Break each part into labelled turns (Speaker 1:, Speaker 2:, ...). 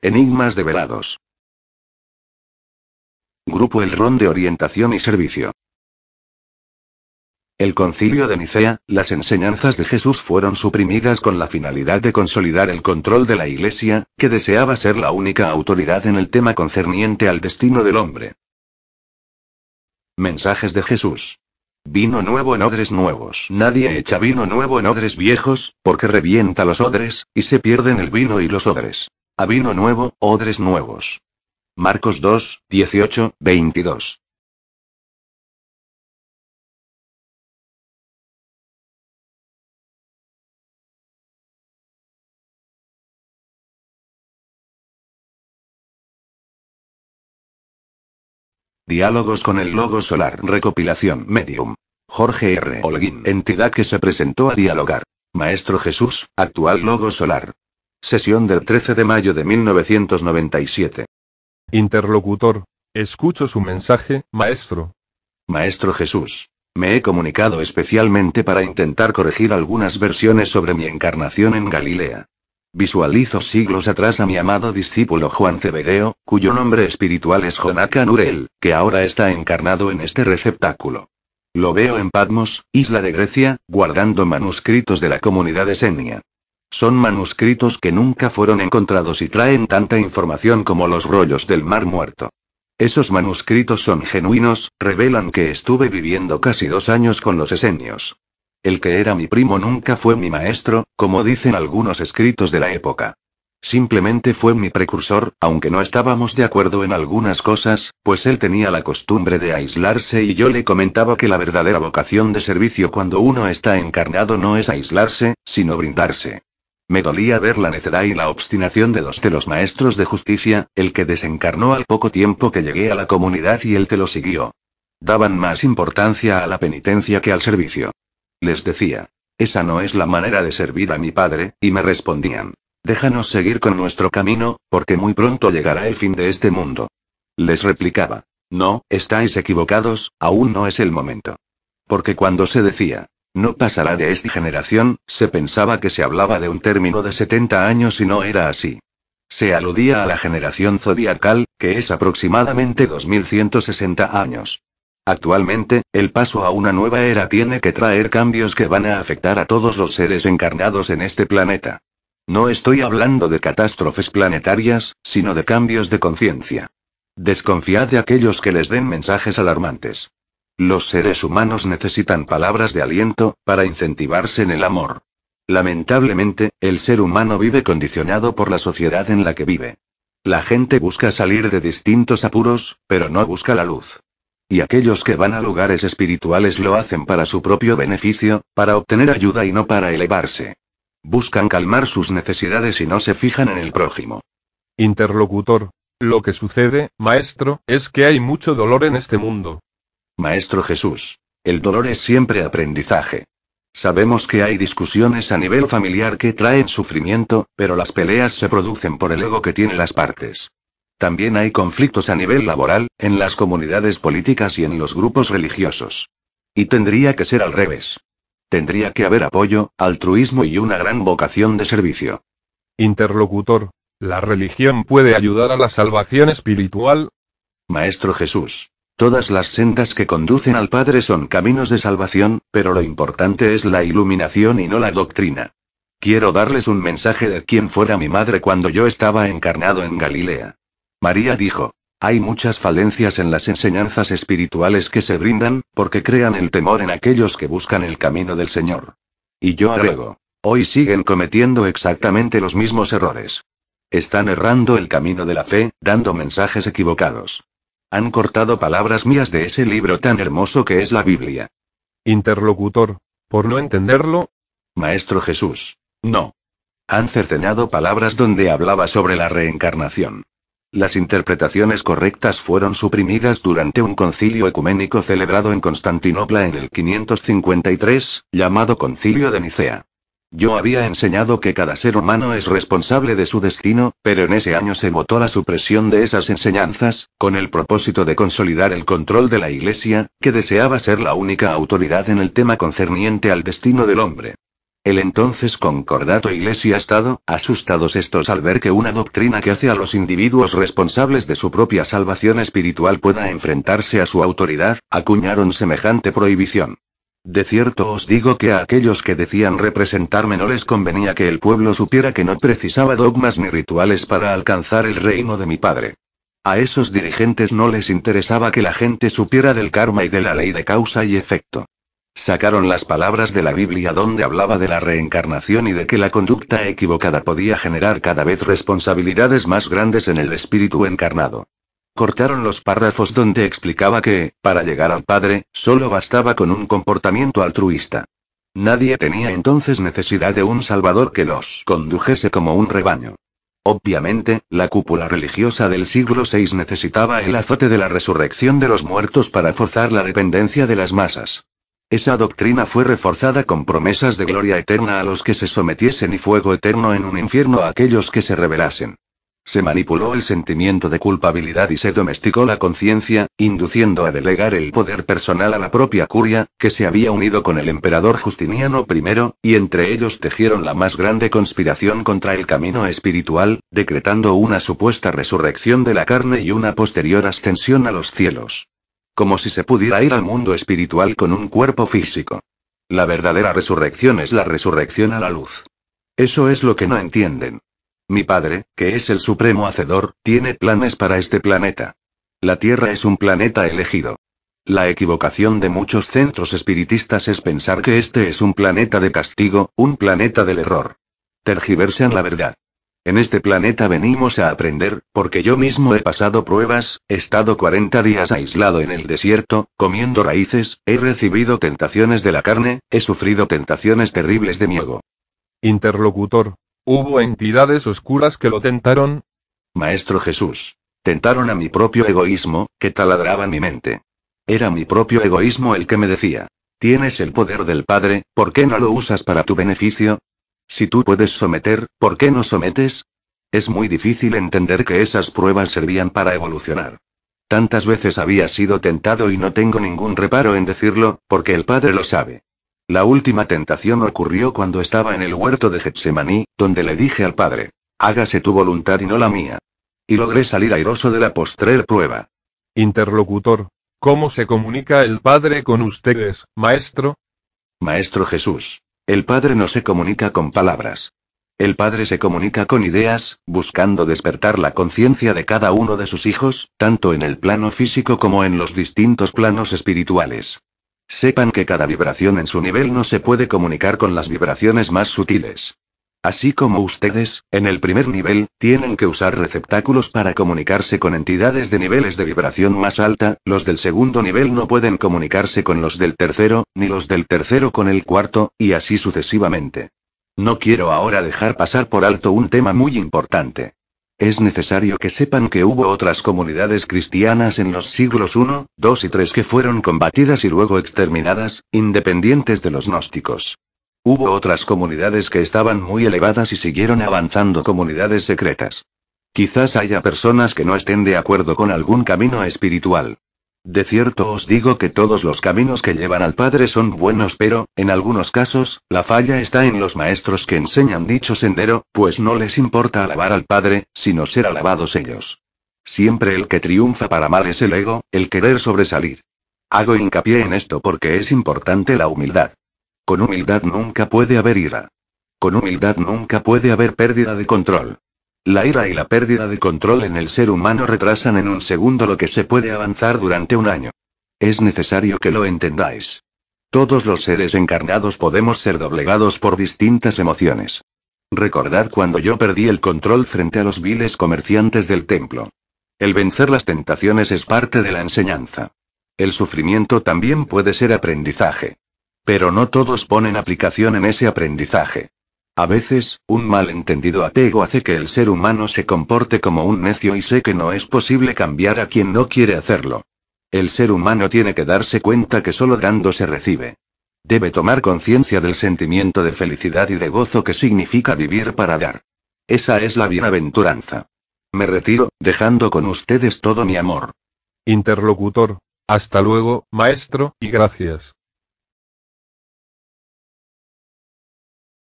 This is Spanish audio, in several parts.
Speaker 1: Enigmas develados. Grupo El Ron de Orientación y Servicio. El Concilio de Nicea, las enseñanzas de Jesús fueron suprimidas con la finalidad de consolidar el control de la Iglesia, que deseaba ser la única autoridad en el tema concerniente al destino del hombre. Mensajes de Jesús. Vino nuevo en odres nuevos. Nadie echa vino nuevo en odres viejos, porque revienta los odres, y se pierden el vino y los odres. A vino nuevo, odres nuevos. Marcos 2, 18, 22. Diálogos con el Logo Solar. Recopilación Medium. Jorge R. Holguín. Entidad que se presentó a dialogar. Maestro Jesús, actual Logo Solar. Sesión del 13 de mayo de 1997.
Speaker 2: Interlocutor. Escucho su mensaje, maestro.
Speaker 1: Maestro Jesús. Me he comunicado especialmente para intentar corregir algunas versiones sobre mi encarnación en Galilea. Visualizo siglos atrás a mi amado discípulo Juan Zebedeo, cuyo nombre espiritual es Jonathan Urel, que ahora está encarnado en este receptáculo. Lo veo en Patmos, isla de Grecia, guardando manuscritos de la comunidad esenia. Son manuscritos que nunca fueron encontrados y traen tanta información como los rollos del Mar Muerto. Esos manuscritos son genuinos, revelan que estuve viviendo casi 2 años con los esenios. El que era mi primo nunca fue mi maestro, como dicen algunos escritos de la época. Simplemente fue mi precursor, aunque no estábamos de acuerdo en algunas cosas, pues él tenía la costumbre de aislarse y yo le comentaba que la verdadera vocación de servicio cuando uno está encarnado no es aislarse, sino brindarse. Me dolía ver la necedad y la obstinación de 2 de los maestros de justicia, el que desencarnó al poco tiempo que llegué a la comunidad y el que lo siguió. Daban más importancia a la penitencia que al servicio. Les decía, esa no es la manera de servir a mi padre, y me respondían, déjanos seguir con nuestro camino, porque muy pronto llegará el fin de este mundo. Les replicaba, no, estáis equivocados, aún no es el momento. Porque cuando se decía, no pasará de esta generación, se pensaba que se hablaba de un término de 70 años y no era así. Se aludía a la generación zodiacal, que es aproximadamente 2160 años. Actualmente, el paso a una nueva era tiene que traer cambios que van a afectar a todos los seres encarnados en este planeta. No estoy hablando de catástrofes planetarias, sino de cambios de conciencia. Desconfiad de aquellos que les den mensajes alarmantes. Los seres humanos necesitan palabras de aliento, para incentivarse en el amor. Lamentablemente, el ser humano vive condicionado por la sociedad en la que vive. La gente busca salir de distintos apuros, pero no busca la luz. Y aquellos que van a lugares espirituales lo hacen para su propio beneficio, para obtener ayuda y no para elevarse. Buscan calmar sus necesidades y no se fijan en el prójimo.
Speaker 2: Interlocutor. Lo que sucede, maestro, es que hay mucho dolor en este mundo.
Speaker 1: Maestro Jesús. El dolor es siempre aprendizaje. Sabemos que hay discusiones a nivel familiar que traen sufrimiento, pero las peleas se producen por el ego que tiene las partes. También hay conflictos a nivel laboral, en las comunidades políticas y en los grupos religiosos. Y tendría que ser al revés. Tendría que haber apoyo, altruismo y una gran vocación de servicio.
Speaker 2: Interlocutor. ¿La religión puede ayudar a la salvación espiritual?
Speaker 1: Maestro Jesús. Todas las sendas que conducen al Padre son caminos de salvación, pero lo importante es la iluminación y no la doctrina. Quiero darles un mensaje de quien fuera mi madre cuando yo estaba encarnado en Galilea. María dijo, hay muchas falencias en las enseñanzas espirituales que se brindan, porque crean el temor en aquellos que buscan el camino del Señor. Y yo agrego, hoy siguen cometiendo exactamente los mismos errores. Están errando el camino de la fe, dando mensajes equivocados. Han cortado palabras mías de ese libro tan hermoso que es la Biblia.
Speaker 2: Interlocutor. ¿Por no entenderlo?
Speaker 1: Maestro Jesús. No. Han cercenado palabras donde hablaba sobre la reencarnación. Las interpretaciones correctas fueron suprimidas durante un concilio ecuménico celebrado en Constantinopla en el 553, llamado Concilio de Nicea. Yo había enseñado que cada ser humano es responsable de su destino, pero en ese año se votó la supresión de esas enseñanzas, con el propósito de consolidar el control de la Iglesia, que deseaba ser la única autoridad en el tema concerniente al destino del hombre. El entonces concordato Iglesia-Estado, asustados estos al ver que una doctrina que hace a los individuos responsables de su propia salvación espiritual pueda enfrentarse a su autoridad, acuñaron semejante prohibición. De cierto os digo que a aquellos que decían representarme no les convenía que el pueblo supiera que no precisaba dogmas ni rituales para alcanzar el reino de mi Padre. A esos dirigentes no les interesaba que la gente supiera del karma y de la ley de causa y efecto. Sacaron las palabras de la Biblia donde hablaba de la reencarnación y de que la conducta equivocada podía generar cada vez responsabilidades más grandes en el espíritu encarnado. Cortaron los párrafos donde explicaba que, para llegar al Padre, solo bastaba con un comportamiento altruista. Nadie tenía entonces necesidad de un Salvador que los condujese como un rebaño. Obviamente, la cúpula religiosa del siglo VI necesitaba el azote de la resurrección de los muertos para forzar la dependencia de las masas. Esa doctrina fue reforzada con promesas de gloria eterna a los que se sometiesen y fuego eterno en un infierno a aquellos que se rebelasen. Se manipuló el sentimiento de culpabilidad y se domesticó la conciencia, induciendo a delegar el poder personal a la propia curia, que se había unido con el emperador Justiniano I, y entre ellos tejieron la más grande conspiración contra el camino espiritual, decretando una supuesta resurrección de la carne y una posterior ascensión a los cielos. Como si se pudiera ir al mundo espiritual con un cuerpo físico. La verdadera resurrección es la resurrección a la luz. Eso es lo que no entienden. Mi Padre, que es el supremo hacedor, tiene planes para este planeta. La Tierra es un planeta elegido. La equivocación de muchos centros espiritistas es pensar que este es un planeta de castigo, un planeta del error. Tergiversan la verdad. En este planeta venimos a aprender, porque yo mismo he pasado pruebas, he estado 40 días aislado en el desierto, comiendo raíces, he recibido tentaciones de la carne, he sufrido tentaciones terribles de mi ego.
Speaker 2: Interlocutor. ¿Hubo entidades oscuras que lo tentaron?
Speaker 1: Maestro Jesús. Tentaron a mi propio egoísmo, que taladraba mi mente. Era mi propio egoísmo el que me decía: tienes el poder del Padre, ¿por qué no lo usas para tu beneficio? Si tú puedes someter, ¿por qué no sometes? Es muy difícil entender que esas pruebas servían para evolucionar. Tantas veces había sido tentado y no tengo ningún reparo en decirlo, porque el Padre lo sabe. La última tentación ocurrió cuando estaba en el huerto de Getsemaní, donde le dije al Padre: hágase tu voluntad y no la mía. Y logré salir airoso de la postrer prueba.
Speaker 2: Interlocutor. ¿Cómo se comunica el Padre con ustedes, maestro?
Speaker 1: Maestro Jesús. El Padre no se comunica con palabras. El Padre se comunica con ideas, buscando despertar la conciencia de cada uno de sus hijos, tanto en el plano físico como en los distintos planos espirituales. Sepan que cada vibración en su nivel no se puede comunicar con las vibraciones más sutiles. Así como ustedes, en el primer nivel, tienen que usar receptáculos para comunicarse con entidades de niveles de vibración más alta, los del segundo nivel no pueden comunicarse con los del tercero, ni los del tercero con el cuarto, y así sucesivamente. No quiero ahora dejar pasar por alto un tema muy importante. Es necesario que sepan que hubo otras comunidades cristianas en los siglos I, II y III que fueron combatidas y luego exterminadas, independientes de los gnósticos. Hubo otras comunidades que estaban muy elevadas y siguieron avanzando, comunidades secretas. Quizás haya personas que no estén de acuerdo con algún camino espiritual. De cierto os digo que todos los caminos que llevan al Padre son buenos, pero, en algunos casos, la falla está en los maestros que enseñan dicho sendero, pues no les importa alabar al Padre, sino ser alabados ellos. Siempre el que triunfa para mal es el ego, el querer sobresalir. Hago hincapié en esto porque es importante la humildad. Con humildad nunca puede haber ira. Con humildad nunca puede haber pérdida de control. La ira y la pérdida de control en el ser humano retrasan en un segundo lo que se puede avanzar durante un año. Es necesario que lo entendáis. Todos los seres encarnados podemos ser doblegados por distintas emociones. Recordad cuando yo perdí el control frente a los viles comerciantes del templo. El vencer las tentaciones es parte de la enseñanza. El sufrimiento también puede ser aprendizaje. Pero no todos ponen aplicación en ese aprendizaje. A veces, un malentendido apego hace que el ser humano se comporte como un necio y sé que no es posible cambiar a quien no quiere hacerlo. El ser humano tiene que darse cuenta que solo dando se recibe. Debe tomar conciencia del sentimiento de felicidad y de gozo que significa vivir para dar. Esa es la bienaventuranza. Me retiro, dejando con ustedes todo mi amor.
Speaker 2: Interlocutor. Hasta luego, maestro, y gracias.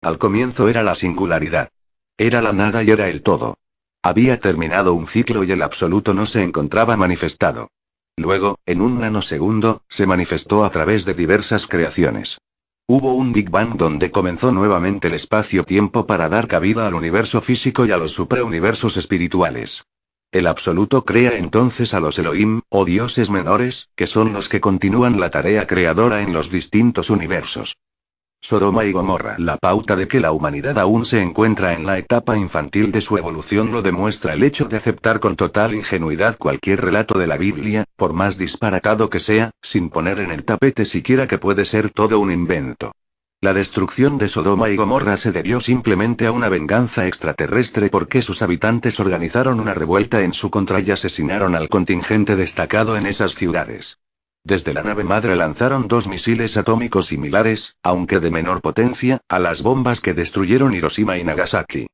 Speaker 1: Al comienzo era la singularidad. Era la nada y era el todo. Había terminado un ciclo y el absoluto no se encontraba manifestado. Luego, en un nanosegundo, se manifestó a través de diversas creaciones. Hubo un Big Bang donde comenzó nuevamente el espacio-tiempo para dar cabida al universo físico y a los suprauniversos espirituales. El absoluto crea entonces a los Elohim, o dioses menores, que son los que continúan la tarea creadora en los distintos universos. Sodoma y Gomorra. La pauta de que la humanidad aún se encuentra en la etapa infantil de su evolución lo demuestra el hecho de aceptar con total ingenuidad cualquier relato de la Biblia, por más disparatado que sea, sin poner en el tapete siquiera que puede ser todo un invento. La destrucción de Sodoma y Gomorra se debió simplemente a una venganza extraterrestre porque sus habitantes organizaron una revuelta en su contra y asesinaron al contingente destacado en esas ciudades. Desde la nave madre lanzaron 2 misiles atómicos similares, aunque de menor potencia, a las bombas que destruyeron Hiroshima y Nagasaki.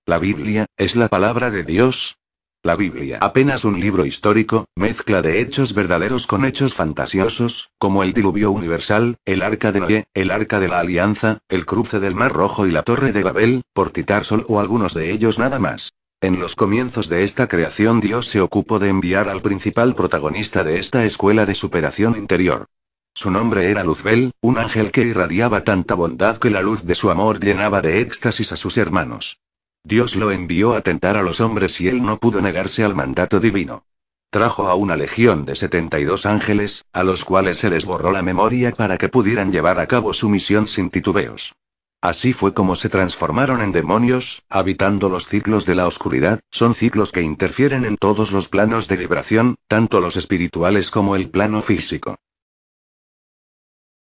Speaker 1: La Biblia, ¿es la palabra de Dios? La Biblia, apenas un libro histórico, mezcla de hechos verdaderos con hechos fantasiosos, como el diluvio universal, el arca de Noé, el arca de la alianza, el cruce del Mar Rojo y la Torre de Babel, por citar solo o algunos de ellos nada más. En los comienzos de esta creación Dios se ocupó de enviar al principal protagonista de esta escuela de superación interior. Su nombre era Luzbel, un ángel que irradiaba tanta bondad que la luz de su amor llenaba de éxtasis a sus hermanos. Dios lo envió a tentar a los hombres y él no pudo negarse al mandato divino. Trajo a una legión de 72 ángeles, a los cuales se les borró la memoria para que pudieran llevar a cabo su misión sin titubeos. Así fue como se transformaron en demonios, habitando los ciclos de la oscuridad. Son ciclos que interfieren en todos los planos de vibración, tanto los espirituales como el plano físico.